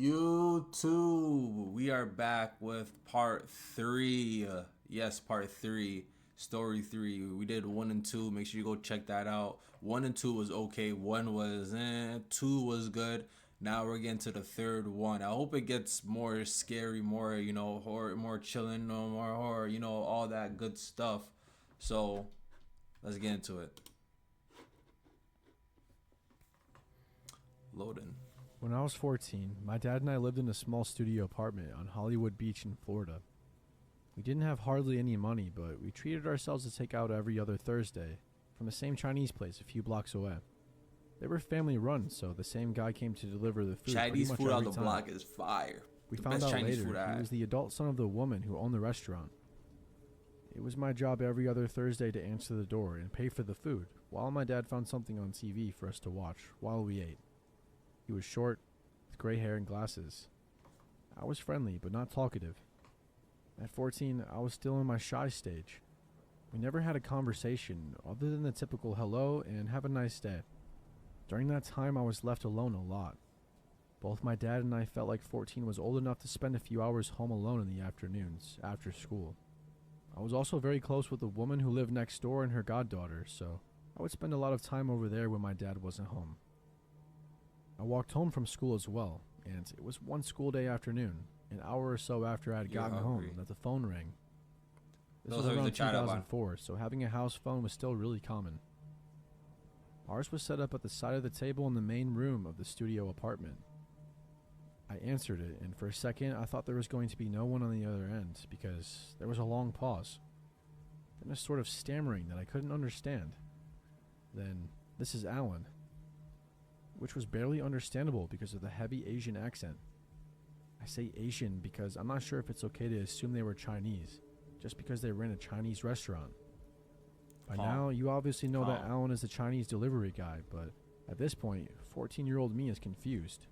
YouTube, we are back with part three. Yes, part three, story three. We did one and two. Make sure you go check that out. One and two was okay. One was two was good. Now we're getting to the third one. I hope it gets more scary, more horror, more chilling, no more horror, all that good stuff. So let's get into it. Loading. When I was 14, my dad and I lived in a small studio apartment on Hollywood Beach in Florida. We didn't have hardly any money, but we treated ourselves to take out every other Thursday from the same Chinese place a few blocks away. They were family run, so the same guy came to deliver the food. Chinese food on the time. block is fire. We found out later he was the adult son of the woman who owned the restaurant. It was my job every other Thursday to answer the door and pay for the food, while my dad found something on TV for us to watch while we ate. He was short, with gray hair and glasses. I was friendly, but not talkative. At 14, I was still in my shy stage. We never had a conversation other than the typical hello and have a nice day. During that time, I was left alone a lot. Both my dad and I felt like 14 was old enough to spend a few hours home alone in the afternoons, after school. I was also very close with a woman who lived next door and her goddaughter, so I would spend a lot of time over there when my dad wasn't home. I walked home from school as well, and it was one school day afternoon, an hour or so after I had gotten home, that the phone rang. This was around 2004, so having a house phone was still really common. Ours was set up at the side of the table in the main room of the studio apartment. I answered it, and for a second I thought there was going to be no one on the other end, because there was a long pause. Then a sort of stammering that I couldn't understand. Then, "This is Alan," which was barely understandable because of the heavy Asian accent. I say Asian because I'm not sure if it's okay to assume they were Chinese, just because they ran a Chinese restaurant. By now, you obviously know that Alan is the Chinese delivery guy, but at this point, 14-year-old me is confused.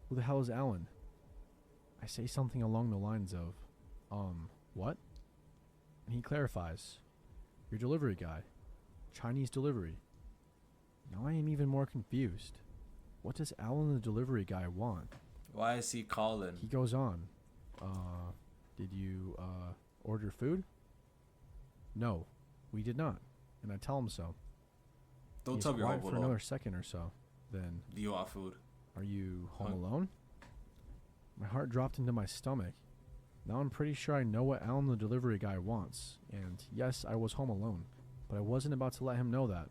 Who the hell is Alan? I say something along the lines of, what? And he clarifies, "Your delivery guy. Chinese delivery." Now I am even more confused. What does Alan the delivery guy want? Why is he calling? He goes on, did you, order food? No, we did not. And I tell him so. Don't tell me you're home for another second or so. Then, do you want food? Are you home alone? My heart dropped into my stomach. Now I'm pretty sure I know what Alan the delivery guy wants. And yes, I was home alone. But I wasn't about to let him know that.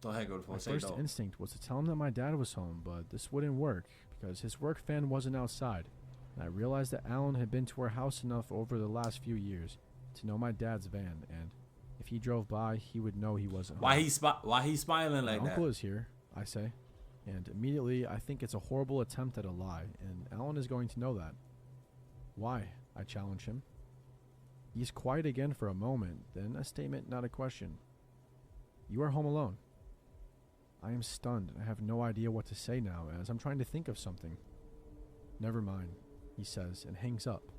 Don't hang up the phone. My first instinct was to tell him that my dad was home, but this wouldn't work because his work fan wasn't outside, and I realized that Alan had been to our house enough over the last few years to know my dad's van, and if he drove by, he would know he wasn't home. Why he smiling like that? My uncle is here, I say, and immediately I think it's a horrible attempt at a lie, and Alan is going to know that. Why? I challenge him. He's quiet again for a moment, then a statement, not a question. You are home alone. I am stunned. I have no idea what to say now as I'm trying to think of something. Never mind, he says and hangs up.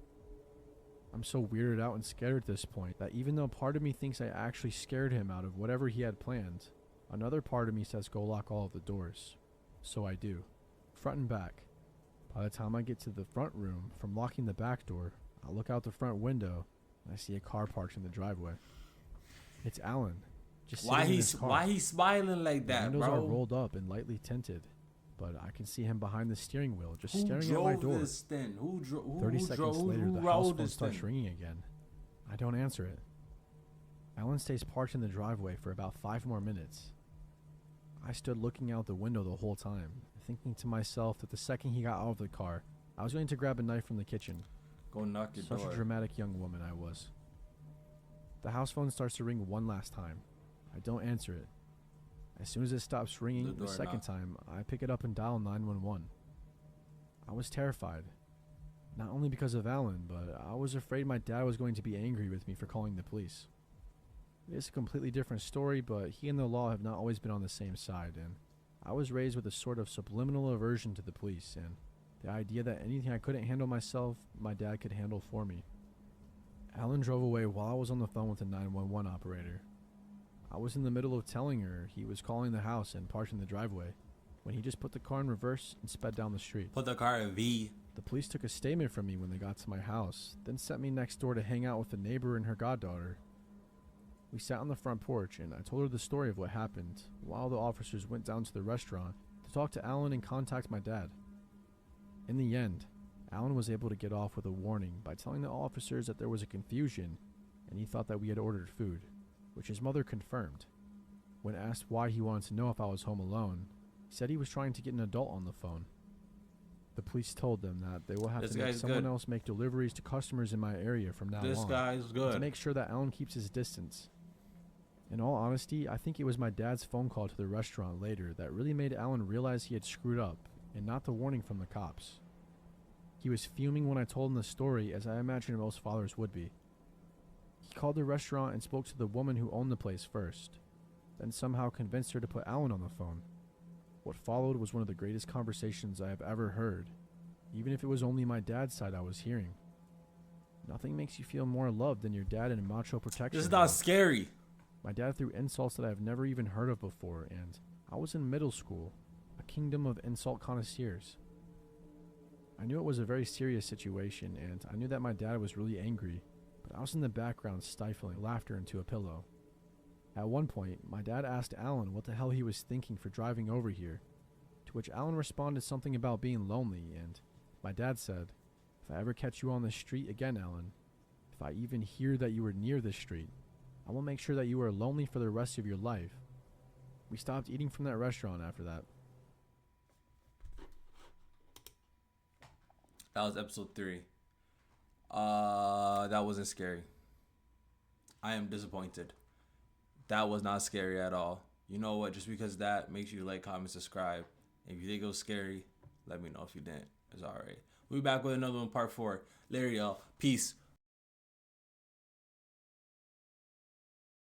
I'm so weirded out and scared at this point that even though part of me thinks I actually scared him out of whatever he had planned, another part of me says go lock all of the doors. So I do, front and back. By the time I get to the front room, from locking the back door, I look out the front window and I see a car parked in the driveway. It's Alan. Why he smiling like that, the windows bro? are rolled up and lightly tinted, but I can see him behind the steering wheel, just staring at my door. This thing? Who 30 seconds later, the house phone starts ringing again. I don't answer it. Alan stays parked in the driveway for about 5 more minutes. I stood looking out the window the whole time, thinking to myself that the second he got out of the car, I was going to grab a knife from the kitchen. Go knock your door. Such a dramatic young woman I was. The house phone starts to ring one last time. I don't answer it. As soon as it stops ringing the second time, I pick it up and dial 911. I was terrified. Not only because of Alan, but I was afraid my dad was going to be angry with me for calling the police. It is a completely different story, but he and the law have not always been on the same side, and I was raised with a sort of subliminal aversion to the police, and the idea that anything I couldn't handle myself, my dad could handle for me. Alan drove away while I was on the phone with the 911 operator. I was in the middle of telling her he was calling the house and parked in the driveway when he just put the car in reverse and sped down the street. Put the car in V. The police took a statement from me when they got to my house, then sent me next door to hang out with a neighbor and her goddaughter. We sat on the front porch and I told her the story of what happened, while the officers went down to the restaurant to talk to Alan and contact my dad. In the end, Alan was able to get off with a warning by telling the officers that there was a confusion and he thought that we had ordered food, which his mother confirmed. When asked why he wanted to know if I was home alone, he said he was trying to get an adult on the phone. The police told them that they will have to make someone else make deliveries to customers in my area from now on. This guy's good. To make sure that Alan keeps his distance. In all honesty, I think it was my dad's phone call to the restaurant later that really made Alan realize he had screwed up, and not the warning from the cops. He was fuming when I told him the story, as I imagine most fathers would be. He called the restaurant and spoke to the woman who owned the place first, then somehow convinced her to put Alan on the phone. What followed was one of the greatest conversations I have ever heard, even if it was only my dad's side I was hearing. Nothing makes you feel more loved than your dad in macho protection. This is not scary. My dad threw insults that I've never even heard of before, and I was in middle school, a kingdom of insult connoisseurs. I knew it was a very serious situation, and I knew that my dad was really angry, but I was in the background stifling laughter into a pillow. At one point, my dad asked Alan what the hell he was thinking for driving over here, to which Alan responded something about being lonely, and my dad said, "If I ever catch you on the street again, Alan, if I even hear that you were near this street, I will make sure that you are lonely for the rest of your life." We stopped eating from that restaurant after that. That was episode 3. That wasn't scary. I am disappointed. That was not scary at all. You know what? Just because that makes you like, comment, subscribe. If you think it was scary, let me know. If you didn't, it's alright. We'll be back with another one, part 4. Later, y'all. Peace.